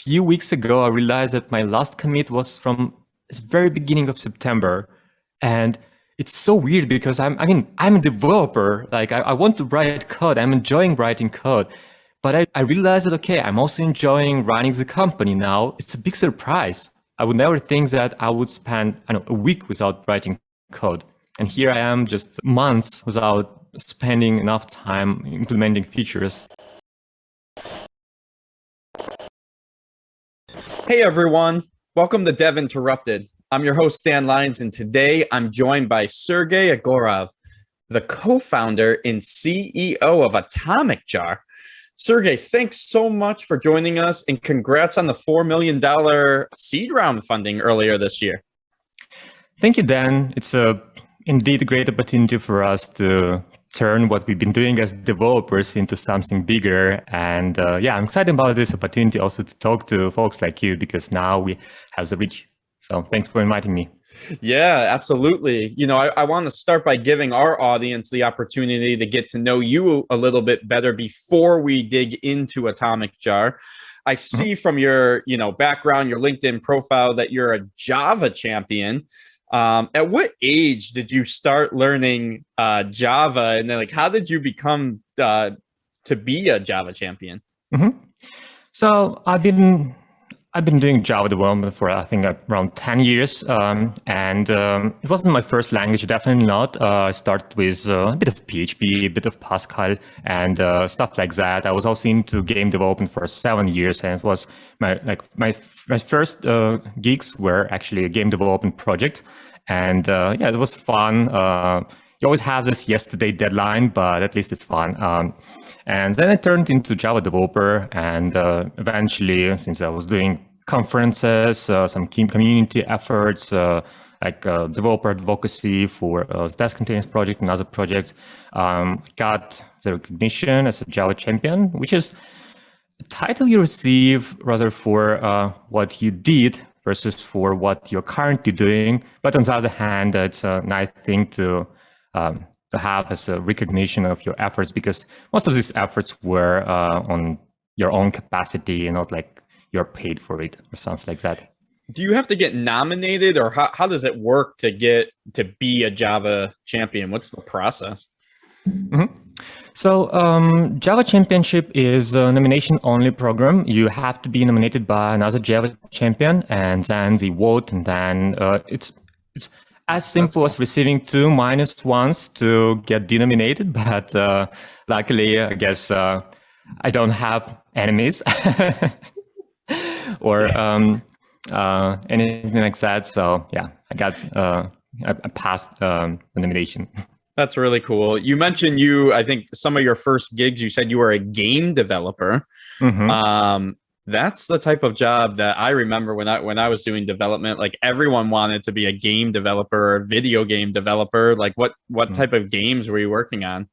few weeks ago, I realized that my last commit was from the very beginning of September. And it's so weird because I'm a developer. Like I want to write code. I'm enjoying writing code. But I realized that, okay, I'm also enjoying running the company now. It's a big surprise. I would never think that I would spend, a week without writing code. And here I am just months without spending enough time implementing features. Hey everyone, welcome to Dev Interrupted. I'm your host, Dan Lyons, and today I'm joined by Sergei Egorov, the co-founder and CEO of AtomicJar. Sergei, thanks so much for joining us, and congrats on the $4 million seed round funding earlier this year. Thank you, Dan. It's indeed a great opportunity for us to turn what we've been doing as developers into something bigger. And I'm excited about this opportunity also to talk to folks like you, because now we have the reach. So thanks for inviting me. Yeah, absolutely. You know, I want to start by giving our audience the opportunity to get to know you a little bit better before we dig into AtomicJar. I see from your, background, your LinkedIn profile, that you're a Java champion. At what age did you start learning Java, and then how did you become to be a Java champion? So I've been doing Java development for I think around 10 years, and it wasn't my first language, definitely not. I started with a bit of PHP, a bit of Pascal, and stuff like that. I was also into game development for 7 years, and it was my first gigs were actually a game development project, and it was fun. You always have this yesterday deadline, but at least it's fun. And then I turned into Java developer, and eventually, since I was doing conferences, some key community efforts, developer advocacy for Testcontainers project and other projects, got the recognition as a Java champion, which is a title you receive rather for what you did versus for what you're currently doing. But on the other hand, it's a nice thing to have as a recognition of your efforts, because most of these efforts were on your own capacity and not like you're paid for it or something like that. Do you have to get nominated, or how does it work to get to be a Java champion? What's the process? So Java Championship is a nomination only program. You have to be nominated by another Java champion, and then they vote, and then it's as simple as receiving 2 -1s to get denominated, but luckily, I guess I don't have enemies or anything like that. So yeah, I passed the nomination. That's really cool. You mentioned I think some of your first gigs, you said you were a game developer. That's the type of job that I remember when I was doing development. Like everyone wanted to be a game developer or a video game developer. Like what type of games were you working on?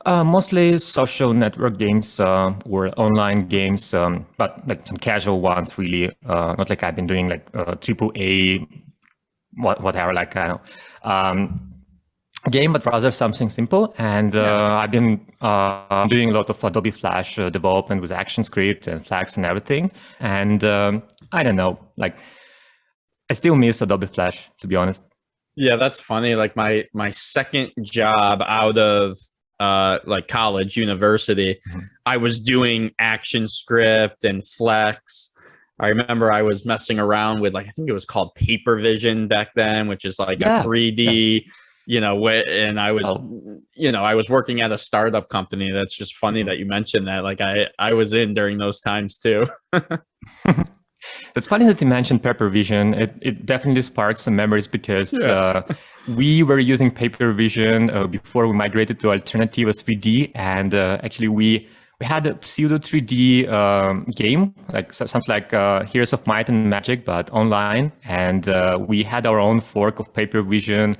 Mostly social network games or online games, but like some casual ones, really. Not like I've been doing like AAA, whatever, like kind of game, but rather something simple. And I've been doing a lot of Adobe Flash development with ActionScript and flags and everything. And I don't know, like I still miss Adobe Flash, to be honest. Yeah, that's funny. Like my second job out of college, university, I was doing ActionScript and Flex. I remember I was messing around with I think it was called Paper Vision back then, which is like a 3D. And I was, I was working at a startup company. That's just funny that you mentioned that. Like I was in during those times too. It's funny that you mentioned Paper Vision. It definitely sparks some memories, because we were using Paper Vision before we migrated to alternative 3D, and actually we had a pseudo 3D game, like something like Heroes of Might and Magic, but online. And we had our own fork of Paper Vision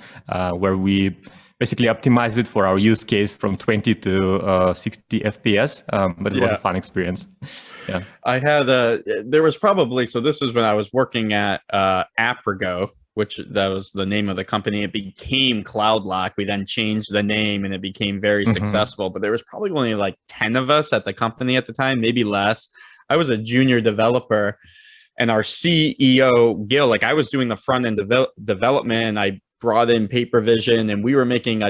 where we basically optimized it for our use case from 20 to 60 FPS. But it was a fun experience. Yeah, I had there was probably, so this is when I was working at Aprigo, which that was the name of the company. It became CloudLock. We then changed the name and it became very successful, but there was probably only like 10 of us at the company at the time, maybe less. I was a junior developer, and our CEO Gil, like I was doing the front end development. I brought in paper vision, and we were making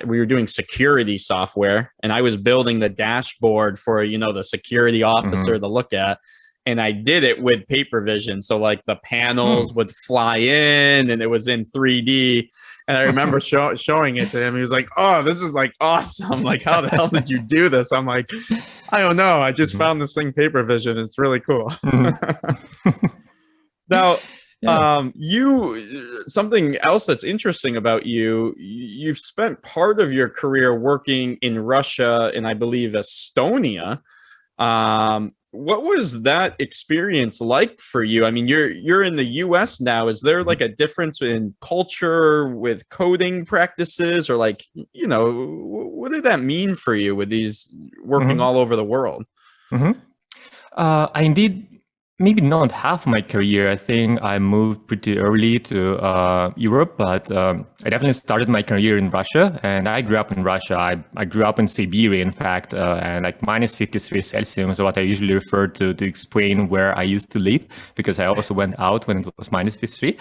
we were doing security software, and I was building the dashboard for, you know, the security officer to look at. And I did it with paper vision. So like the panels would fly in and it was in 3D. And I remember showing it to him. He was like, "Oh, this is like awesome. Like, how the hell did you do this?" I'm like, "I don't know. I just found this thing, paper vision. It's really cool." Now, something else that's interesting about you've spent part of your career working in Russia and I believe Estonia. What was that experience like for you? I mean, you're in the US now. Is there like a difference in culture with coding practices, or like, you know, what did that mean for you with these working all over the world? I indeed, maybe not half my career. I think I moved pretty early to Europe, but I definitely started my career in Russia, and I grew up in Russia. I grew up in Siberia, in fact, and like minus 53 Celsius is what I usually refer to explain where I used to live, because I also went out when it was minus 53.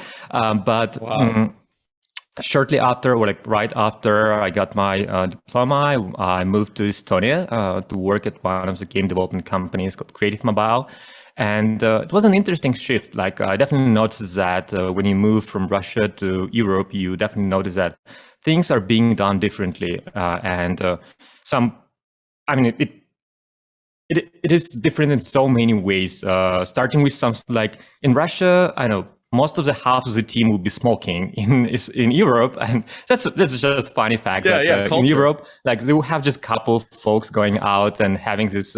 Shortly after, or like right after I got my diploma, I moved to Estonia to work at one of the game development companies called Creative Mobile. And it was an interesting shift. Like I definitely noticed that when you move from Russia to Europe, you definitely notice that things are being done differently. It is different in so many ways. Starting with something like in Russia, I know most of the half of the team will be smoking in Europe, and that's just a funny fact. In Europe, like they will have just a couple of folks going out and having these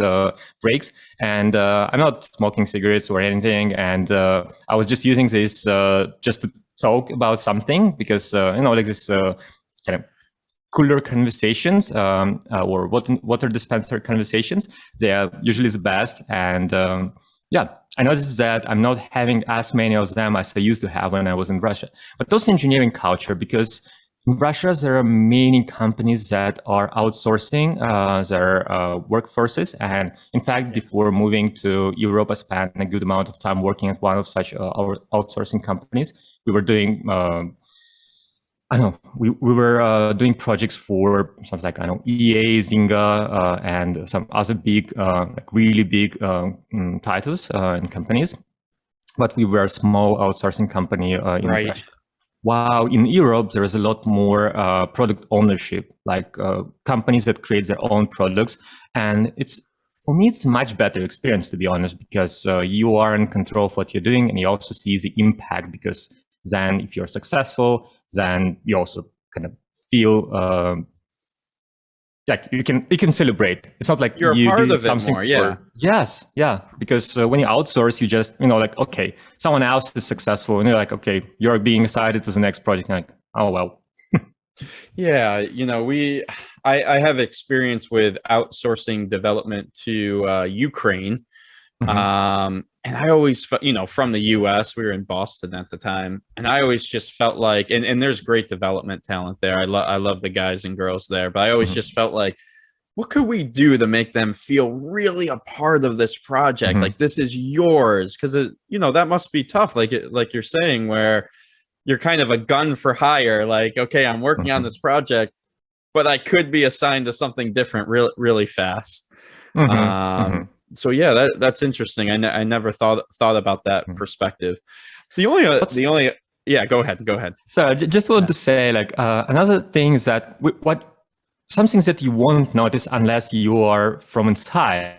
breaks. And I'm not smoking cigarettes or anything, and I was just using this just to talk about something, because like this kind of cooler conversations or water dispenser conversations, they are usually the best. And I noticed that I'm not having as many of them as I used to have when I was in Russia. But also engineering culture, because in Russia, there are many companies that are outsourcing their workforces. And in fact, before moving to Europe, I spent a good amount of time working at one of such outsourcing companies. We were doing we were doing projects for something like, EA, Zynga, and some other big, really big titles and companies. But we were a small outsourcing company in Russia. Wow, in Europe, there is a lot more product ownership, like companies that create their own products. And for me, it's a much better experience, to be honest, because you are in control of what you're doing, and you also see the impact, because then if you're successful, then you also kind of feel like you can celebrate. It's not like you're you part do of something it more. Yes, because when you outsource, you just like, okay, someone else is successful, and you're like, okay, you're being excited to the next project. Like, oh well. Yeah, I have experience with outsourcing development to Ukraine. And I always felt, from the US, we were in Boston at the time, and I always just felt like, and there's great development talent there. I love the guys and girls there, but I always just felt like, what could we do to make them feel really a part of this project? Like, this is yours. Cause that must be tough. Like you're saying, where you're kind of a gun for hire. Like, okay, I'm working on this project, but I could be assigned to something different really fast. So yeah, that's interesting. I never thought about that perspective. Go ahead. So I just want to say, like, another thing is that some things that you won't notice unless you are from inside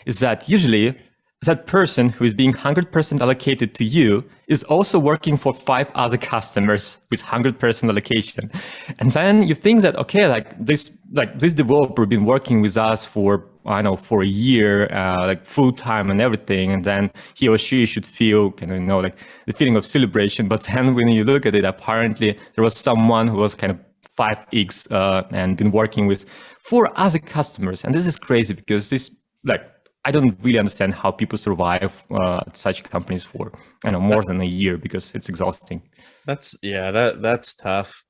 is that usually that person who is being 100% allocated to you is also working for 5 other customers with 100% allocation. And then you think that, okay, this developer been working with us for a year, like full time and everything. And then he or she should feel like the feeling of celebration. But then when you look at it, apparently there was someone who was kind of 5x and been working with 4 other customers. And this is crazy, because I don't really understand how people survive at such companies for more than a year, because it's exhausting. That's tough.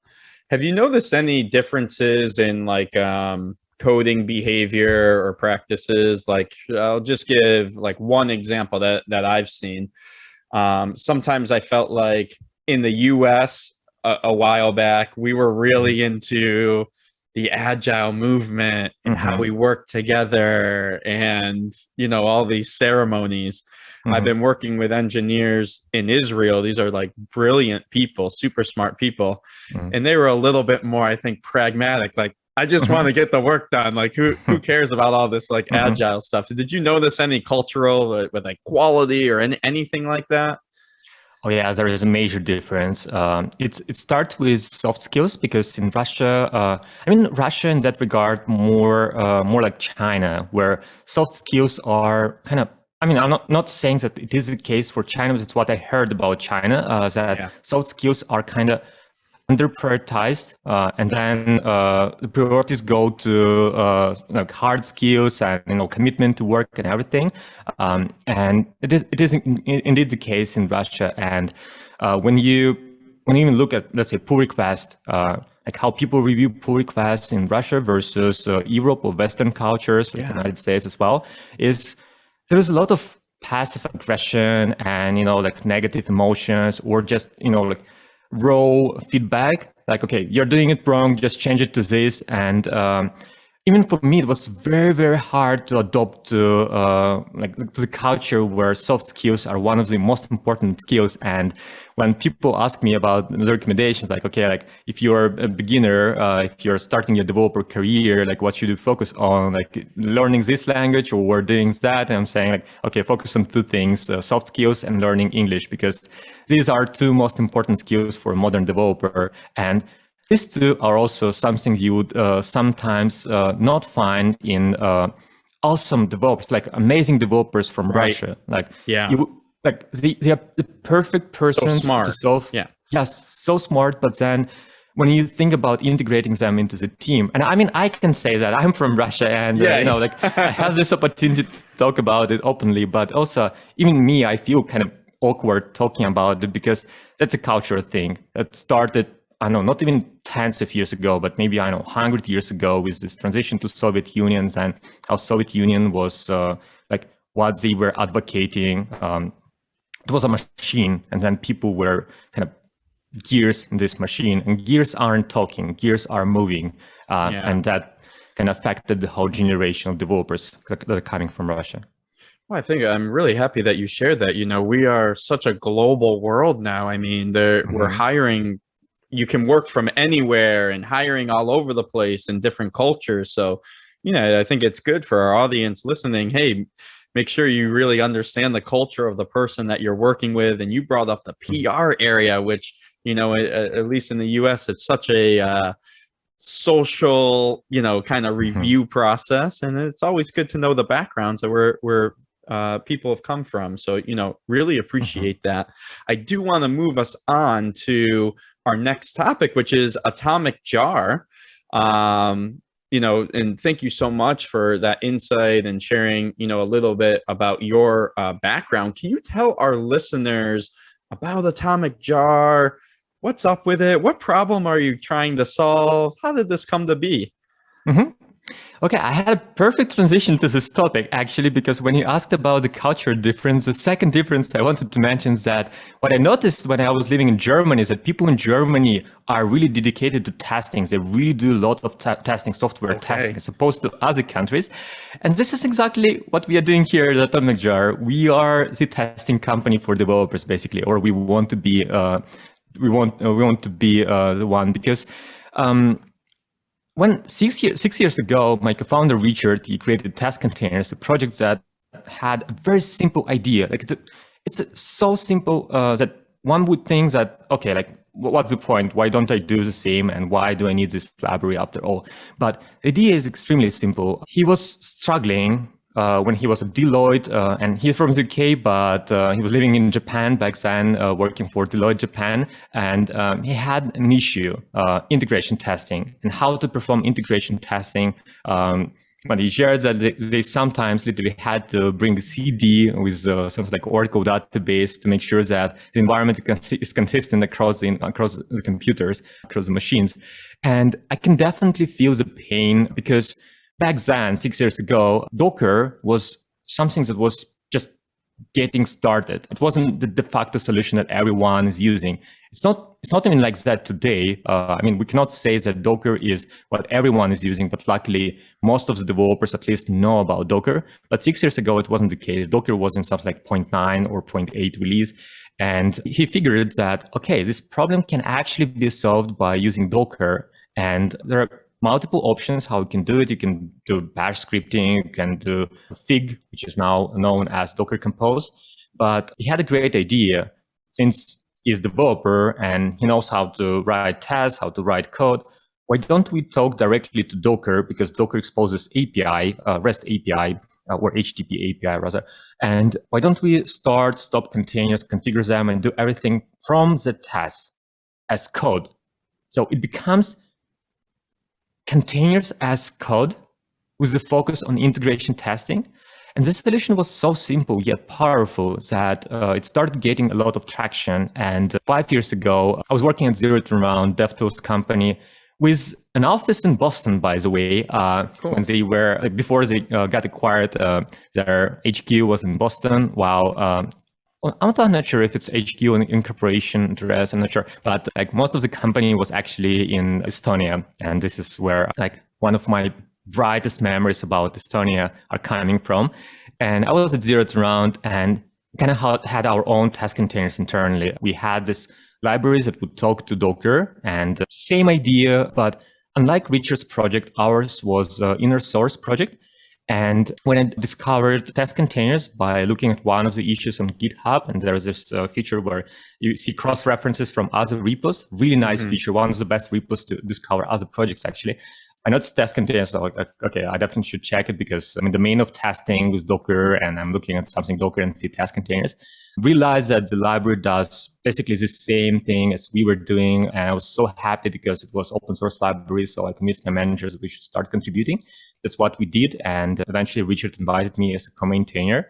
Have you noticed any differences in coding behavior or practices. Like I'll just give like one example that I've seen. Sometimes I felt like in the US a while back, we were really into the agile movement and how we work together and, all these ceremonies. I've been working with engineers in Israel. These are like brilliant people, super smart people. And they were a little bit more, I think, pragmatic. Like, I just want to get the work done. Like, who cares about all this like agile stuff? Did you notice any cultural with like quality or anything like that? Oh yeah, there is a major difference. It starts with soft skills because in Russia, Russia in that regard more like China, where soft skills are kind of. I'm not saying that it is the case for China, but it's what I heard about China, that soft skills are kind of under prioritized, and then the priorities go to like hard skills and commitment to work and everything. And it is indeed the case in Russia. And when you even look at, let's say, pull request, like how people review pull requests in Russia versus Europe or Western cultures, like the United States as well, there's a lot of passive aggression and like negative emotions, or just like raw feedback, like, okay, you're doing it wrong, just change it to this. And even for me, it was very, very hard to adopt to the culture where soft skills are one of the most important skills. And when people ask me about the recommendations, like, okay, like if you're a beginner, if you're starting your developer career, like what should you focus on, like learning this language or doing that? And I'm saying like, okay, focus on two things, soft skills and learning English, because these are two most important skills for a modern developer. And these two are also something you would sometimes not find in awesome developers, like amazing developers from Russia. Like, they are the perfect person to solve. Yes, so smart. But then when you think about integrating them into the team, and I can say that I'm from Russia, and like I have this opportunity to talk about it openly. But also, even me, I feel kind of awkward talking about it, because that's a cultural thing that started, I know, not even tens of years ago, but maybe 100 years ago, with this transition to Soviet Union, and how Soviet Union was like what they were advocating. It was a machine, and then people were kind of gears in this machine, and gears aren't talking, gears are moving, and that kind of affected the whole generation of developers that are coming from Russia. Well, I think I'm really happy that you shared that. We are such a global world now. I mean, we're hiring. You can work from anywhere and hiring all over the place in different cultures. So, I think it's good for our audience listening. Hey, make sure you really understand the culture of the person that you're working with. And you brought up the PR area, which, at least in the US, it's such a social, kind of review process. And it's always good to know the backgrounds that where people have come from. So, really appreciate that. I do want to move us on to our next topic, which is AtomicJar. And thank you so much for that insight and sharing, a little bit about your background. Can you tell our listeners about AtomicJar? What's up with it? What problem are you trying to solve? How did this come to be? Okay, I had a perfect transition to this topic, actually, because when you asked about the culture difference, the second difference I wanted to mention is that what I noticed when I was living in Germany is that people in Germany are really dedicated to testing. They really do a lot of testing, software testing, as opposed to other countries. And this is exactly what we are doing here at AtomicJar. We are the testing company for developers, basically, or we want to be. We want to be the one, because. When 6 years ago, my co-founder Richard, he created Testcontainers, a project that had a very simple idea. Like it's so simple that one would think that, okay, like what's the point? Why don't I do the same? And why do I need this library after all? But the idea is extremely simple. He was struggling when he was at Deloitte, and he's from the UK, but he was living in Japan back then, working for Deloitte Japan, and he had an issue, integration testing, and how to perform integration testing. But he shared that they sometimes literally had to bring a CD with something like Oracle database to make sure that the environment is consistent across the computers, across the machines. And I can definitely feel the pain, because back then, 6 years ago, Docker was something that was just getting started. It wasn't the de facto solution that everyone is using. It's not even like that today. I mean, we cannot say that Docker is what everyone is using, but luckily most of the developers at least know about Docker. But 6 years ago, it wasn't the case. Docker was in something like 0.9 or 0.8 release. And he figured that, okay, this problem can actually be solved by using Docker. And there are multiple options how you can do it. You can do bash scripting, you can do Fig, which is now known as Docker Compose. But he had a great idea. Since he's a developer and he knows how to write tests, how to write code, why don't we talk directly to Docker? Because Docker exposes API, REST API, or HTTP API rather. And why don't we stop containers, configure them, and do everything from the test as code? So it becomes containers as code with the focus on integration testing. And this solution was so simple yet powerful that it started getting a lot of traction. And 5 years ago, I was working at Zero to Round, DevTools company, with an office in Boston, by the way. Cool. When they were, before they got acquired, their HQ was in Boston, while I'm not sure if it's HQ in corporation address, I'm not sure, but like most of the company was actually in Estonia. And this is where like one of my brightest memories about Estonia are coming from. And I was at Zero to Round and kind of had our own test containers internally. We had this libraries that would talk to Docker, and same idea, but unlike Richard's project, ours was an inner source project. And when I discovered test containers by looking at one of the issues on GitHub, and there is this feature where you see cross-references from other repos, really nice feature, one of the best repos to discover other projects, actually. I know it's test containers, so like, okay, I definitely should check it because I'm in the domain of testing with Docker and I'm looking at something Docker and see test containers. Realized that the library does basically the same thing as we were doing. And I was so happy because it was open source library. So I convinced my managers that we should start contributing. That's what we did. And eventually Richard invited me as a co-maintainer.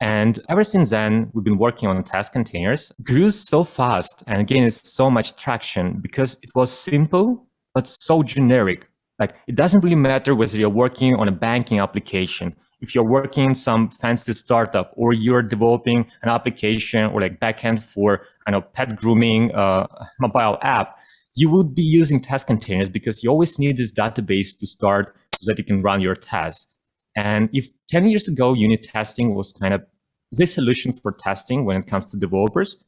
And ever since then, we've been working on test containers. It grew so fast and gained so much traction because it was simple, but so generic. Like, it doesn't really matter whether you're working on a banking application, if you're working in some fancy startup, or you're developing an application or like backend for, I know, pet grooming mobile app, you would be using test containers because you always need this database to start so that you can run your tests. And if 10 years ago, unit testing was kind of the solution for testing when it comes to developers,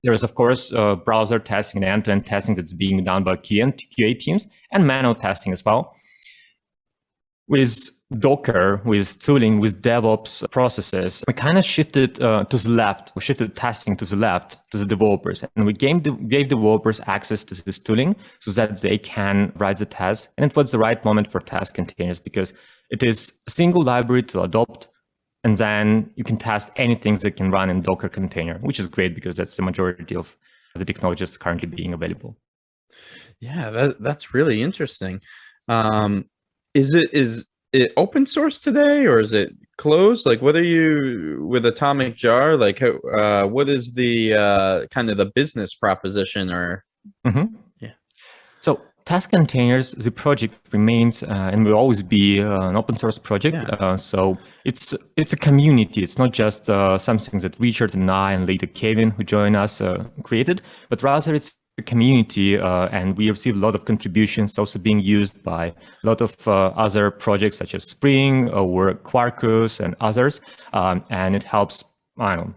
there is, of course, browser testing and end-to-end testing that's being done by QA teams and manual testing as well. With Docker, with tooling, with DevOps processes, we kind of shifted to the left. We shifted testing to the left, to the developers. And we gave developers access to this tooling so that they can write the tests. And it was the right moment for test containers because it is a single library to adopt. And then you can test anything that can run in Docker container, which is great because that's the majority of the technologies currently being available. Yeah, that's really interesting. Is it open source today or is it closed? Like, what are you with AtomicJar? Like, what is the kind of the business proposition or? Yeah. So test containers, the project remains and will always be an open source project. Yeah. So it's a community. It's not just something that Richard and I and later Kevin, who joined us, created, but rather it's a community, and we receive a lot of contributions also being used by a lot of other projects such as Spring or Quarkus and others. And it helps, I don't know,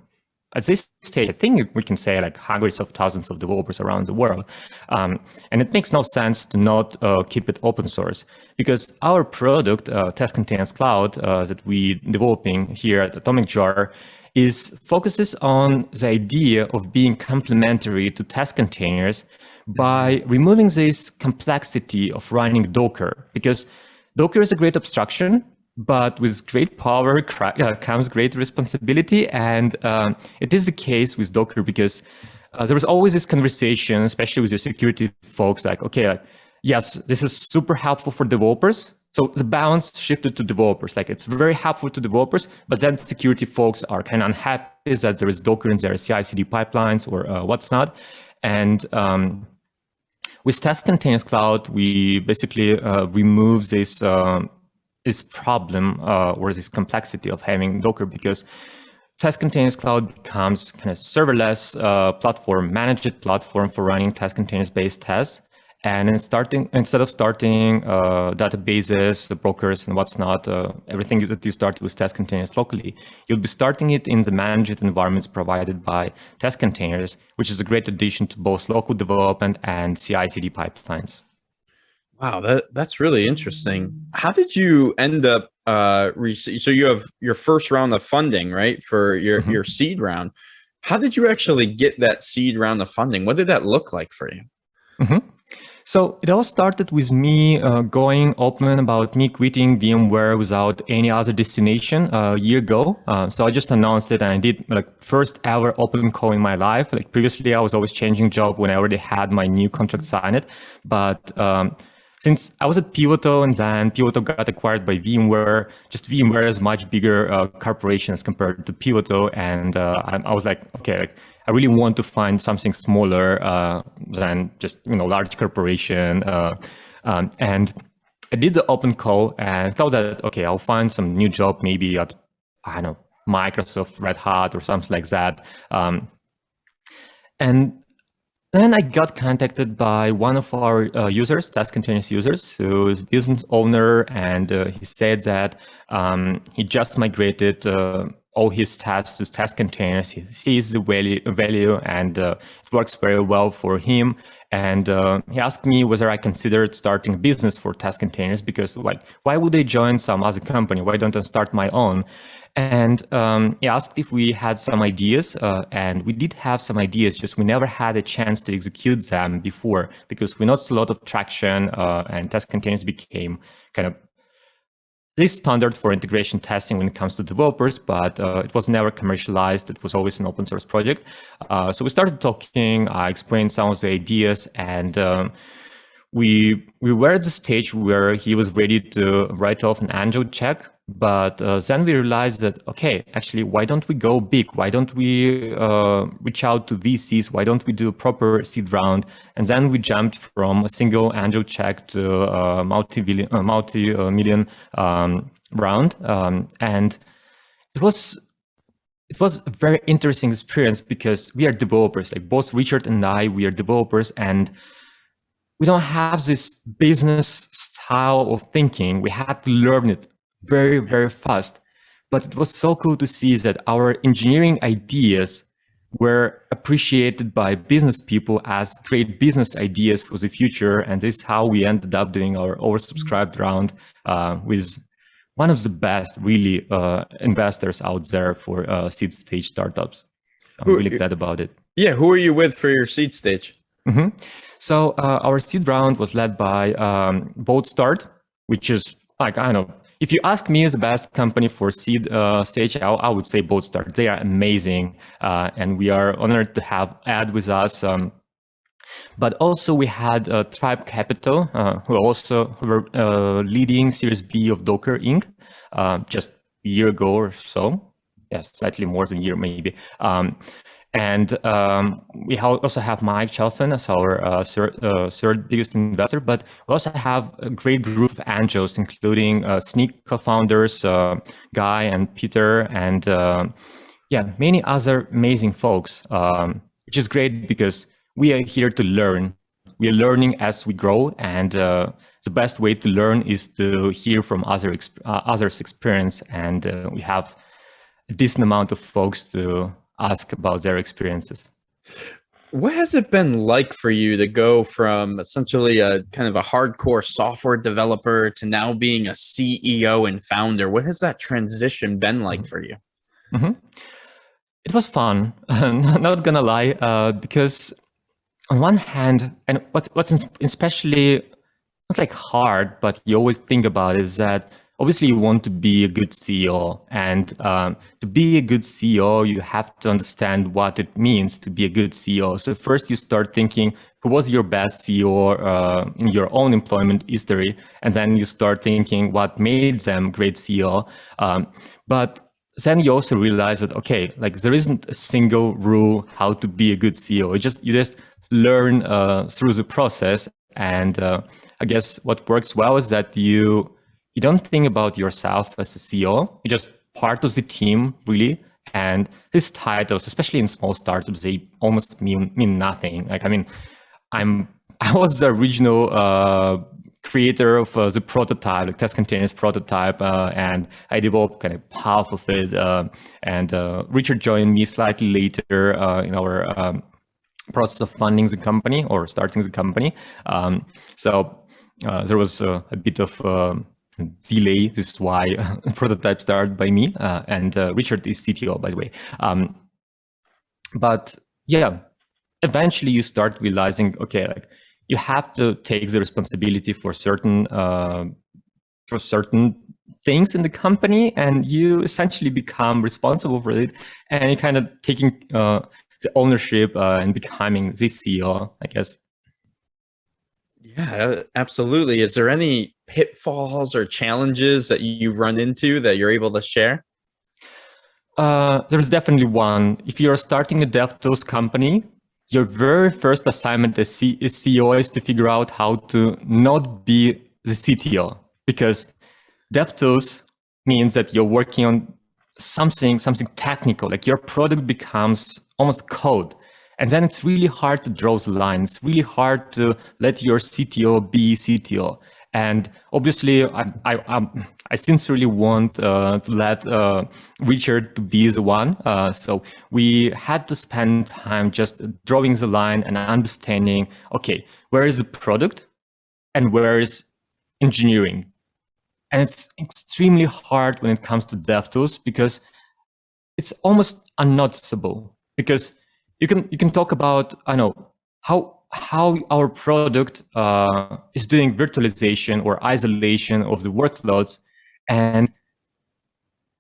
at this stage, I think we can say like hundreds of thousands of developers around the world. And it makes no sense to not keep it open source because our product, Testcontainers Cloud, that we're developing here at AtomicJar, focuses on the idea of being complementary to test containers by removing this complexity of running Docker, because Docker is a great abstraction, but with great power comes great responsibility. And it is the case with Docker because there was always this conversation, especially with your security folks, like, okay, like, yes, this is super helpful for developers. So the balance shifted to developers. Like, it's very helpful to developers, but then security folks are kind of unhappy that there is Docker and there are CI/CD pipelines or what's not. And with Testcontainers Cloud, we basically remove this this problem or this complexity of having Docker, because Testcontainers Cloud becomes kind of serverless platform, managed platform for running test containers based tests. And instead of starting databases, the brokers and what's not, everything that you start with test containers locally, you'll be starting it in the managed environments provided by test containers, which is a great addition to both local development and CI/CD pipelines. Wow, that's really interesting. How did you end up so you have your first round of funding, right? For your seed round. How did you actually get that seed round of funding? What did that look like for you? So it all started with me going open about me quitting VMware without any other destination a year ago. So I just announced it, and I did like first ever open call in my life. Like previously, I was always changing job when I already had my new contract signed. But since I was at Pivotal and then Pivotal got acquired by VMware, just VMware is much bigger corporation as compared to Pivotal. And I was like, okay, like, I really want to find something smaller than just, large corporation. And I did the open call and thought that, okay, I'll find some new job, maybe at, I don't know, Microsoft, Red Hat or something like that. And then I got contacted by one of our users, Testcontainers users, who is a business owner, and he said that he just migrated all his tests to test containers. He sees the value and it works very well for him. And he asked me whether I considered starting a business for test containers, because like, why would I join some other company? Why don't I start my own? And he asked if we had some ideas, and we did have some ideas, just we never had a chance to execute them before, because we noticed a lot of traction, and test containers became kind of this standard for integration testing when it comes to developers, but it was never commercialized. It was always an open source project. So we started talking, I explained some of the ideas, and we were at the stage where he was ready to write off an angel check. But then we realized that, okay, actually, why don't we go big? Why don't we reach out to VCs? Why don't we do a proper seed round? And then we jumped from a single angel check to a multi-million round. And it was a very interesting experience, because we are developers, like both Richard and I, we are developers, and we don't have this business style of thinking. We had to learn it very, very fast. But it was so cool to see that our engineering ideas were appreciated by business people as great business ideas for the future. And this is how we ended up doing our oversubscribed round with one of the best, really, investors out there for seed stage startups. So I'm really glad about it. Yeah, who are you with for your seed stage? So our seed round was led by Boldstart, which is like, I don't know, if you ask me as the best company for seed stage, I would say Boldstart. They are amazing, and we are honored to have Ed with us. But also we had Tribe Capital, who were leading Series B of Docker Inc. Just a year ago or so. Yes, slightly more than a year maybe. And we also have Mike Chelfin as our third biggest investor, but we also have a great group of angels, including Sneak co-founders, Guy and Peter, and many other amazing folks, which is great because we are here to learn. We are learning as we grow, and the best way to learn is to hear from others' experience, and we have a decent amount of folks to ask about their experiences. What has it been like for you to go from essentially a kind of a hardcore software developer to now being a CEO and founder? What has that transition been like for you? It was fun, not gonna lie, because on one hand, and what's especially not like hard, but you always think about is that obviously you want to be a good CEO, and to be a good CEO, you have to understand what it means to be a good CEO. So first you start thinking, who was your best CEO in your own employment history? And then you start thinking what made them great CEO. But then you also realize that, okay, like there isn't a single rule how to be a good CEO. You just learn through the process. And I guess what works well is that you you don't think about yourself as a CEO. You're just part of the team, really. And these titles, especially in small startups, they almost mean nothing. Like, I mean, I was the original creator of the prototype, like Testcontainers prototype, and I developed kind of half of it. And Richard joined me slightly later in our process of funding the company or starting the company. So there was a bit of delay. This is why prototype started by me, and Richard is CTO, by the way. But yeah, eventually you start realizing, okay, like you have to take the responsibility for certain things in the company, and you essentially become responsible for it, and you're kind of taking the ownership and becoming the CEO, I guess. Yeah, absolutely. Is there any pitfalls or challenges that you've run into that you're able to share? There's definitely one. If you're starting a DevTools company, your very first assignment as CEO is to figure out how to not be the CTO, because DevTools means that you're working on something technical, like your product becomes almost code. And then it's really hard to draw the line. It's really hard to let your CTO be CTO. And obviously, I sincerely want to let Richard to be the one. So we had to spend time just drawing the line and understanding, okay, where is the product and where is engineering? And it's extremely hard when it comes to DevTools because it's almost unnoticeable. Because you can talk about, I know, how our product is doing virtualization or isolation of the workloads, and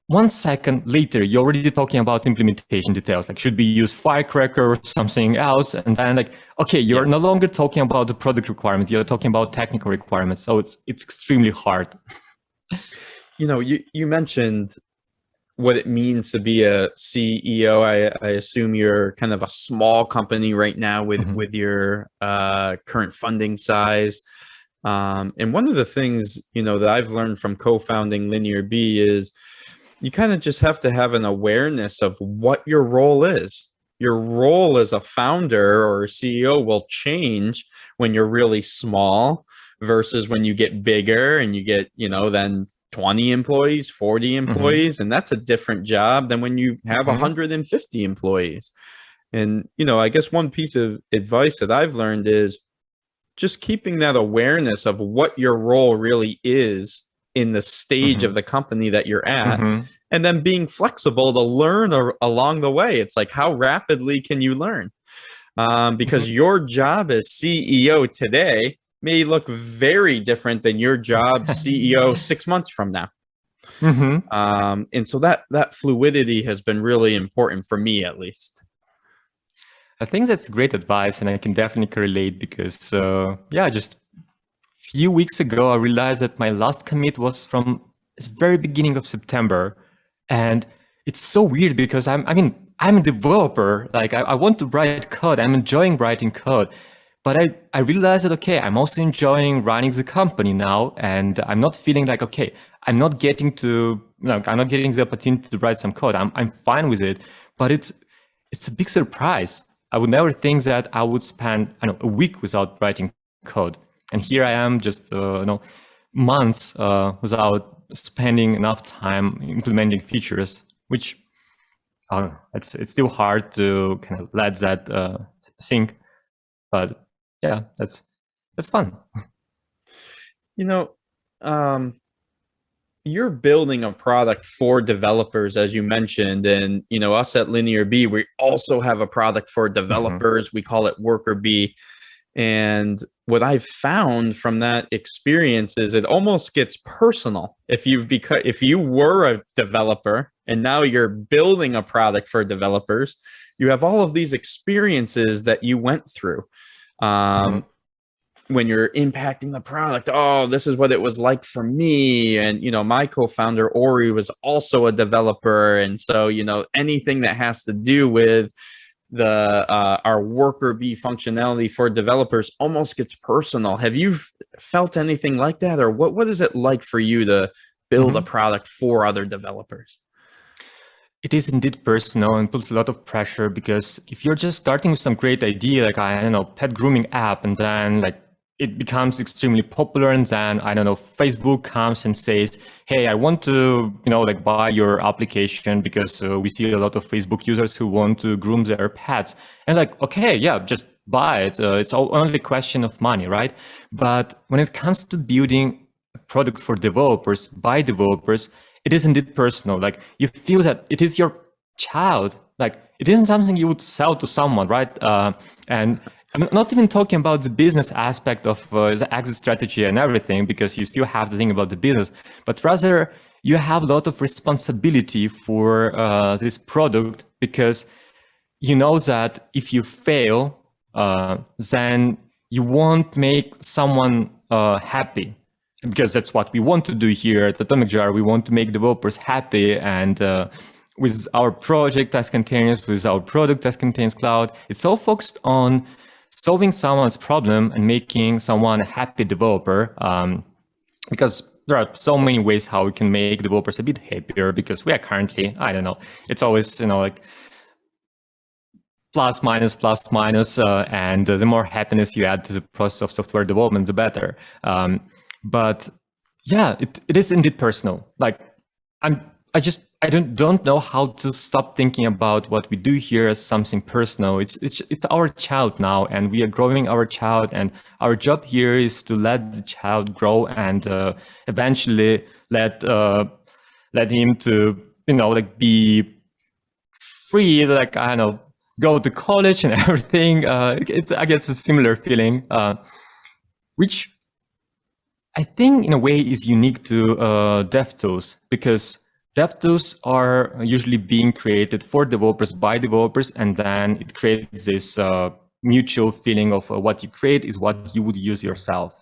1 second later you're already talking about implementation details, like should we use Firecracker or something else, and then like, okay, you're no longer talking about the product requirement, you're talking about technical requirements. So it's extremely hard. You know, you mentioned what it means to be a CEO. I assume you're kind of a small company right now with your current funding size. And one of the things, you know, that I've learned from co-founding LinearB is you kind of just have to have an awareness of what your role is. Your role as a founder or a CEO will change when you're really small versus when you get bigger and you get, you know, then 20 employees, 40 employees, and that's a different job than when you have 150 employees. And, you know, I guess one piece of advice that I've learned is just keeping that awareness of what your role really is in the stage of the company that you're at, and then being flexible to learn along the way. It's like, how rapidly can you learn? Because your job as CEO today may look very different than your job CEO 6 months from now. And so that fluidity has been really important for me, at least. I think that's great advice, and I can definitely relate because, yeah, just a few weeks ago, I realized that my last commit was from the very beginning of September. And it's so weird because I'm a developer. Like I want to write code. I'm enjoying writing code. But I realized that, okay, I'm also enjoying running the company now, and I'm not feeling like, okay, I'm not getting the opportunity to write some code. I'm fine with it, but it's a big surprise. I would never think that I would spend, a week without writing code, and here I am, just months without spending enough time implementing features, which it's still hard to kind of let that sink, but. Yeah, that's fun. You know, you're building a product for developers, as you mentioned, and you know, us at LinearB, we also have a product for developers. We call it WorkerB. And what I've found from that experience is it almost gets personal. If you were a developer and now you're building a product for developers, you have all of these experiences that you went through. When you're impacting the product, oh, this is what it was like for me. And, you know, my co-founder, Ori, was also a developer. And so, you know, anything that has to do with our worker bee functionality for developers almost gets personal. Have you felt anything like that, or what is it like for you to build a product for other developers? It is indeed personal and puts a lot of pressure, because if you're just starting with some great idea, like, I don't know, pet grooming app, and then like it becomes extremely popular, and then, I don't know, Facebook comes and says, hey, I want to, like, buy your application because we see a lot of Facebook users who want to groom their pets. And like, okay, yeah, just buy it. It's only a question of money, right? But when it comes to building a product for developers, by developers, it is indeed personal. Like, you feel that it is your child. Like, it isn't something you would sell to someone, right? And I'm not even talking about the business aspect of the exit strategy and everything, because you still have to think about the business, but rather you have a lot of responsibility for this product, because you know that if you fail, then you won't make someone happy. Because that's what we want to do here at AtomicJar. We want to make developers happy, and with our project Testcontainers, with our product Testcontainers Cloud, it's all focused on solving someone's problem and making someone a happy developer. Because there are so many ways how we can make developers a bit happier, because we are currently, I don't know, it's always, like plus minus, and the more happiness you add to the process of software development, the better. But yeah, it is indeed personal. Like, I don't know how to stop thinking about what we do here as something personal. It's our child now, and we are growing our child, and our job here is to let the child grow, and eventually let him to, like, be free, like, I don't know, go to college and everything. I guess a similar feeling, which I think in a way is unique to DevTools, because DevTools are usually being created for developers by developers, and then it creates this mutual feeling of what you create is what you would use yourself.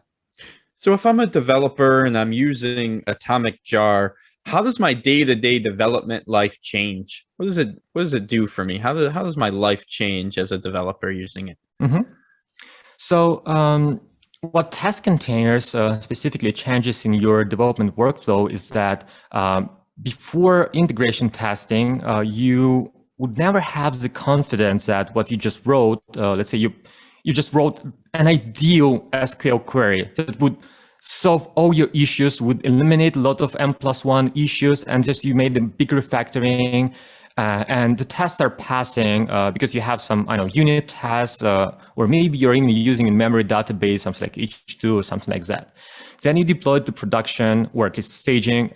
So if I'm a developer and I'm using AtomicJar, how does my day-to-day development life change? What does it do for me? How does my life change as a developer using it? So what test containers specifically changes in your development workflow is that before integration testing, you would never have the confidence that what you just wrote, let's say you just wrote an ideal SQL query that would solve all your issues, would eliminate a lot of M+1 issues, and just you made a big refactoring, and the tests are passing because you have some, I don't know, unit tests, or maybe you're even using in-memory database, something like H2 or something like that. Then you deploy it to production, or at least staging,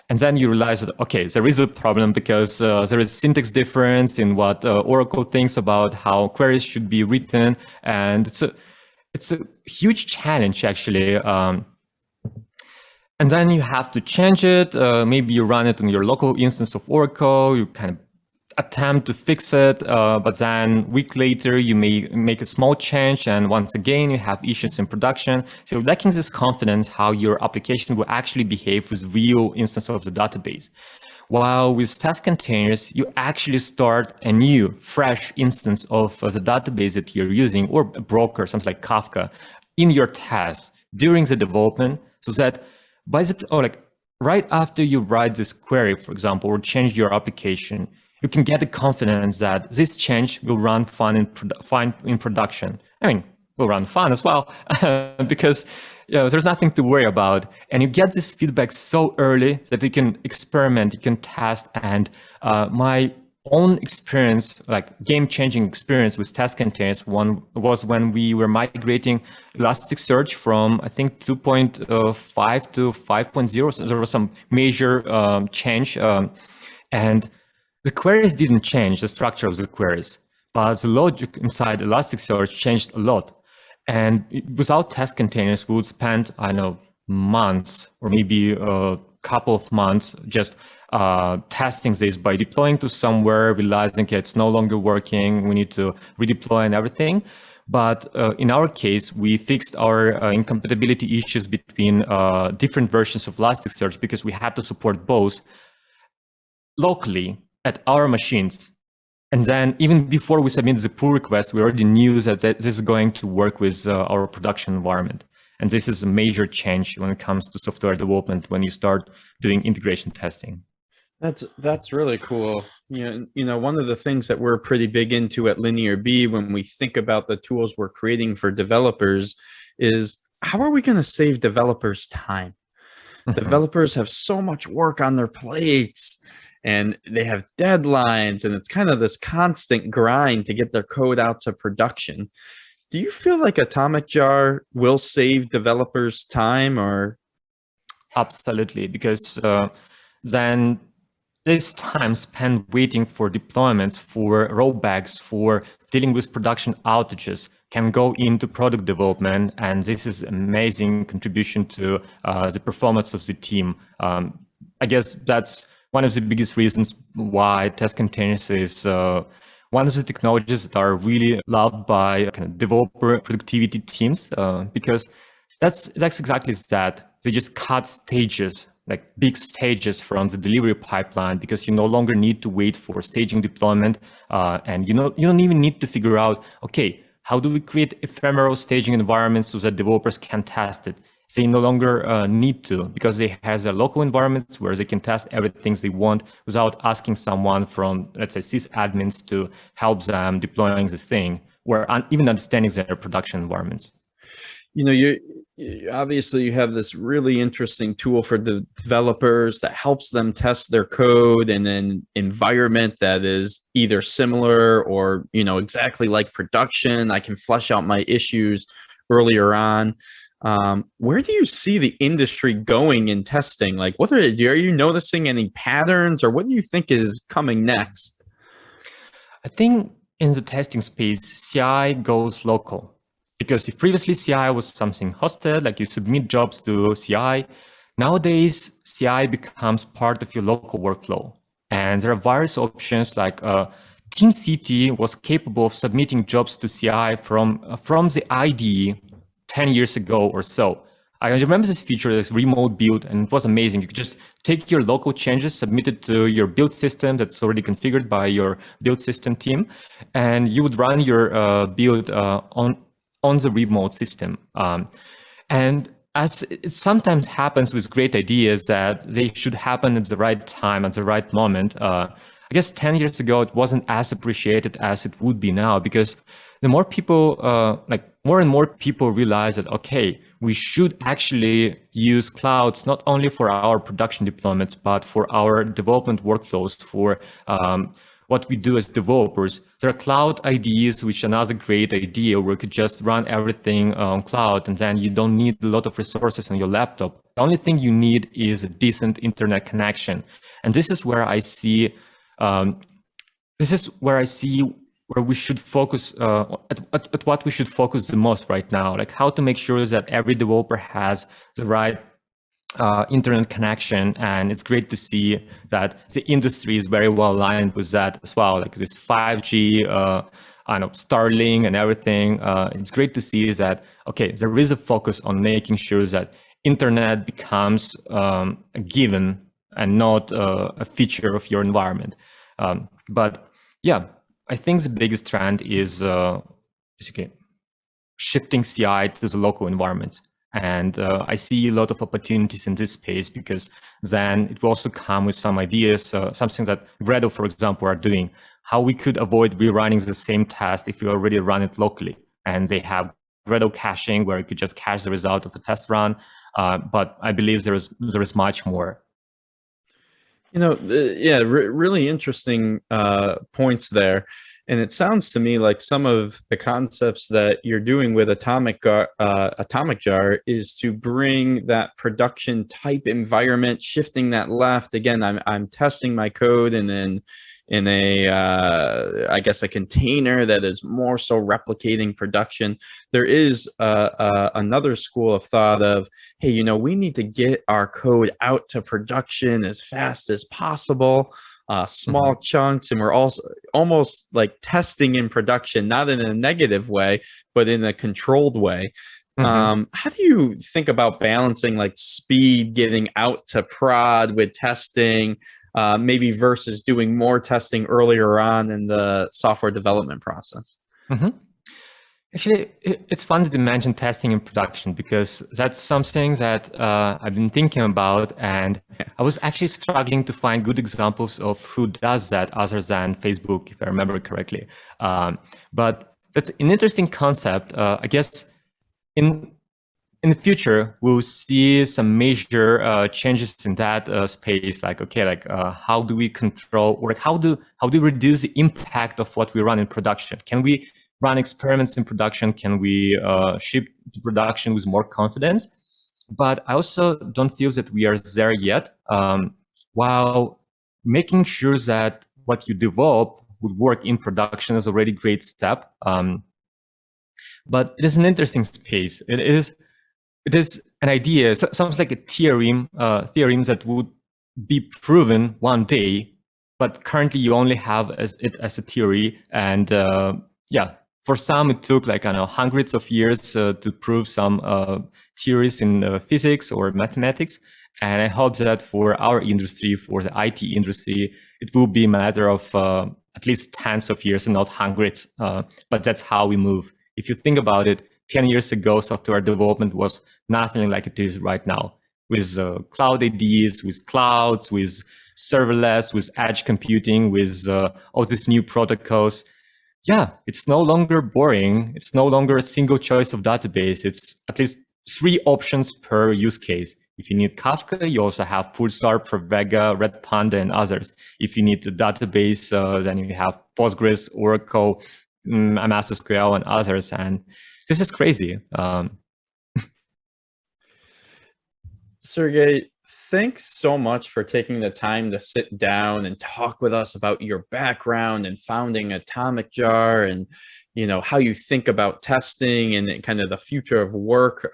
and then you realize that, okay, there is a problem because there is syntax difference in what Oracle thinks about how queries should be written, and it's a huge challenge, actually. And then you have to change it. Maybe you run it on your local instance of Oracle. You kind of attempt to fix it, but then a week later you may make a small change, and once again you have issues in production. So lacking this confidence how your application will actually behave with real instance of the database. While with test containers, you actually start a new, fresh instance of the database that you're using, or a broker, something like Kafka, in your test during the development, so that by the right after you write this query, for example, or change your application, you can get the confidence that this change will run fine in production. I mean, will run fine as well, because there's nothing to worry about. And you get this feedback so early that you can experiment, you can test. And my own experience, like game-changing experience with test containers, was when we were migrating Elasticsearch from, I think, 2.5 to 5.0. So there was some major change. And the queries didn't change, the structure of the queries, but the logic inside Elasticsearch changed a lot. And without test containers, we would spend, I know, months, or maybe a couple of months, just testing this by deploying to somewhere, realizing it's no longer working, we need to redeploy and everything. But in our case, we fixed our incompatibility issues between different versions of Elasticsearch, because we had to support both locally at our machines. And then even before we submitted the pull request, we already knew that this is going to work with our production environment. And this is a major change when it comes to software development when you start doing integration testing. That's really cool. You know, one of the things that we're pretty big into at Linear B when we think about the tools we're creating for developers is how are we going to save developers time? Developers have so much work on their plates and they have deadlines, and it's kind of this constant grind to get their code out to production. Do you feel like AtomicJar will save developers time or? Absolutely, because then there's time spent waiting for deployments, for rollbacks, for dealing with production outages can go into product development, and this is amazing contribution to the performance of the team. I guess that's one of the biggest reasons why test containers is one of the technologies that are really loved by kind of developer productivity teams, because that's exactly that. They just cut stages, like big stages from the delivery pipeline, because you no longer need to wait for staging deployment, and you don't even need to figure out, okay, how do we create ephemeral staging environments so that developers can test it? They no longer need to, because they have their local environments where they can test everything they want without asking someone from, let's say, sysadmins to help them deploying this thing, or even understanding their production environments. You know, you obviously you have this really interesting tool for the developers that helps them test their code in an environment that is either similar or, you know, exactly like production. I can flesh out my issues earlier on. Where do you see the industry going in testing? Like, are you noticing any patterns, or what do you think is coming next? I think in the testing space, CI goes local. Because if previously CI was something hosted, like you submit jobs to CI, nowadays CI becomes part of your local workflow. And there are various options, like Team City was capable of submitting jobs to CI from the IDE 10 years ago or so. I remember this feature, this remote build, and it was amazing. You could just take your local changes, submit it to your build system that's already configured by your build system team, and you would run your build on the remote system. And as it sometimes happens with great ideas that they should happen at the right time, at the right moment, I guess 10 years ago, it wasn't as appreciated as it would be now, because the more people, more and more people realize that, okay, we should actually use clouds not only for our production deployments, but for our development workflows, for what we do as developers. There are cloud IDEs, which are another great idea where you could just run everything on cloud, and then you don't need a lot of resources on your laptop. The only thing you need is a decent internet connection. And this is where I see, where we should focus, at what we should focus the most right now, like how to make sure that every developer has the right internet connection. And it's great to see that the industry is very well aligned with that as well, like this 5G, I know, Starlink and everything. It's great to see that, okay, there is a focus on making sure that internet becomes a given and not a feature of your environment. But yeah, I think the biggest trend is basically shifting CI to the local environment. And I see a lot of opportunities in this space, because then it will also come with some ideas, something that Gradle, for example, are doing, how we could avoid rerunning the same test if we already run it locally. And they have Gradle caching, where you could just cache the result of a test run. But I believe there is much more. You know, yeah, really interesting points there. And it sounds to me like some of the concepts that you're doing with AtomicJar is to bring that production type environment, shifting that left. Again, I'm testing my code and then in a, I guess, a container that is more so replicating production. There is another school of thought of, hey, you know, we need to get our code out to production as fast as possible. Small chunks, and we're also almost like testing in production, not in a negative way, but in a controlled way. How do you think about balancing like speed, getting out to prod with testing, maybe versus doing more testing earlier on in the software development process? Actually, it's fun that you mentioned testing in production, because that's something that I've been thinking about, and I was actually struggling to find good examples of who does that other than Facebook, if I remember correctly. But that's an interesting concept. I guess in the future, we'll see some major changes in that space. Like, okay, how do we control, or how do we reduce the impact of what we run in production? Can we run experiments in production? Can we ship to production with more confidence? But I also don't feel that we are there yet. While making sure that what you develop would work in production is already a great step. But it is an interesting space. It is an idea. So, sounds like a theorem that would be proven one day, but currently you only have it as a theory. And for some it took hundreds of years to prove some theories in physics or mathematics. And I hope that for our industry, for the IT industry, it will be a matter of at least tens of years and not hundreds. But that's how we move. If you think about it, 10 years ago, software development was nothing like it is right now, with cloud IDs, with clouds, with serverless, with edge computing, with all these new protocols. Yeah, it's no longer boring. It's no longer a single choice of database. It's at least 3 options per use case. If you need Kafka, you also have Pulsar, Pravega, Redpanda, and others. If you need a database, then you have Postgres, Oracle, MS SQL, and others. And this is crazy. Sergei, thanks so much for taking the time to sit down and talk with us about your background and founding AtomicJar, and how you think about testing and kind of the future of work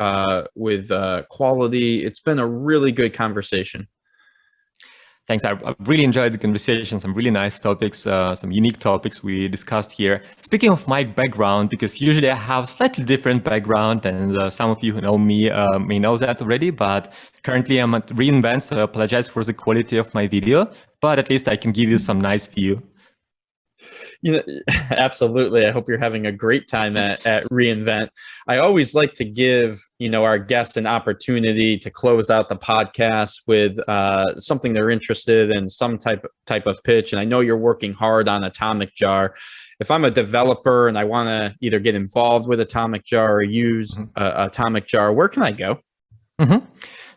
with quality. It's been a really good conversation. Thanks. I really enjoyed the conversation. Some really nice topics, some unique topics we discussed here. Speaking of my background, because usually I have slightly different background, and some of you who know me may know that already, but currently I'm at reInvent, so I apologize for the quality of my video, but at least I can give you some nice view. Absolutely. I hope you're having a great time at reInvent. I always like to give, our guests an opportunity to close out the podcast with something they're interested in, some type of pitch. And I know you're working hard on AtomicJar. If I'm a developer and I want to either get involved with AtomicJar or use AtomicJar, where can I go?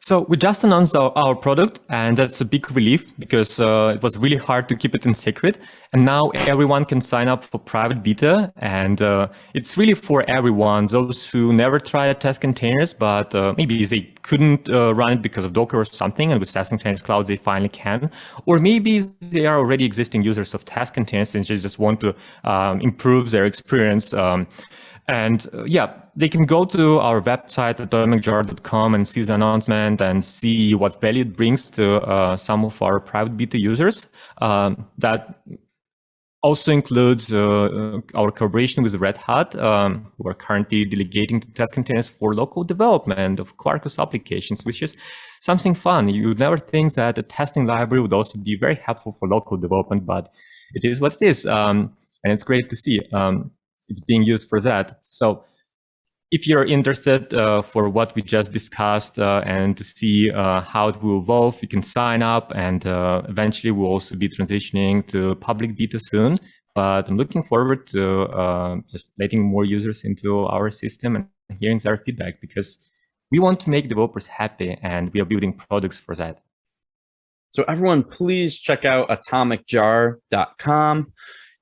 So we just announced our product, and that's a big relief, because it was really hard to keep it in secret. And now everyone can sign up for private beta, and it's really for everyone. Those who never tried test containers, but maybe they couldn't run it because of Docker or something, and with Testcontainers Cloud they finally can. Or maybe they are already existing users of test containers and they just want to improve their experience. They can go to our website at AtomicJar.com and see the announcement and see what value it brings to some of our private beta users. That also includes our collaboration with Red Hat, who are currently delegating to test containers for local development of Quarkus applications, which is something fun. You would never think that a testing library would also be very helpful for local development, but it is what it is. And it's great to see it's being used for that. So if you're interested for what we just discussed and to see how it will evolve, you can sign up, and eventually we'll also be transitioning to public beta soon. But I'm looking forward to just letting more users into our system and hearing their feedback, because we want to make developers happy, and we are building products for that. So everyone, please check out AtomicJar.com.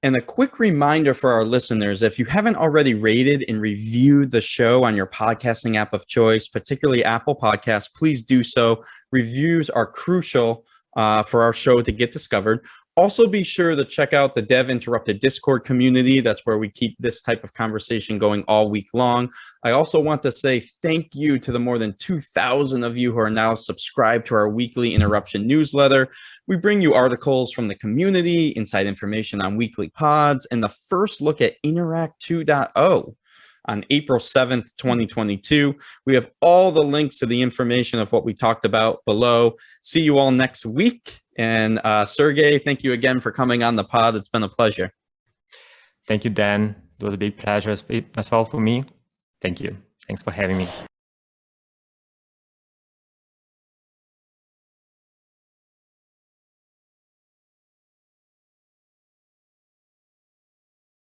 And a quick reminder for our listeners, if you haven't already rated and reviewed the show on your podcasting app of choice, particularly Apple Podcasts, please do so. Reviews are crucial for our show to get discovered. Also, be sure to check out the Dev Interrupted Discord community. That's where we keep this type of conversation going all week long. I also want to say thank you to the more than 2,000 of you who are now subscribed to our weekly interruption newsletter. We bring you articles from the community, inside information on weekly pods, and the first look at Interact 2.0 on April 7th, 2022. We have all the links to the information of what we talked about below. See you all next week. And Sergei, thank you again for coming on the pod. It's been a pleasure. Thank you, Dan. It was a big pleasure as well for me. Thank you. Thanks for having me.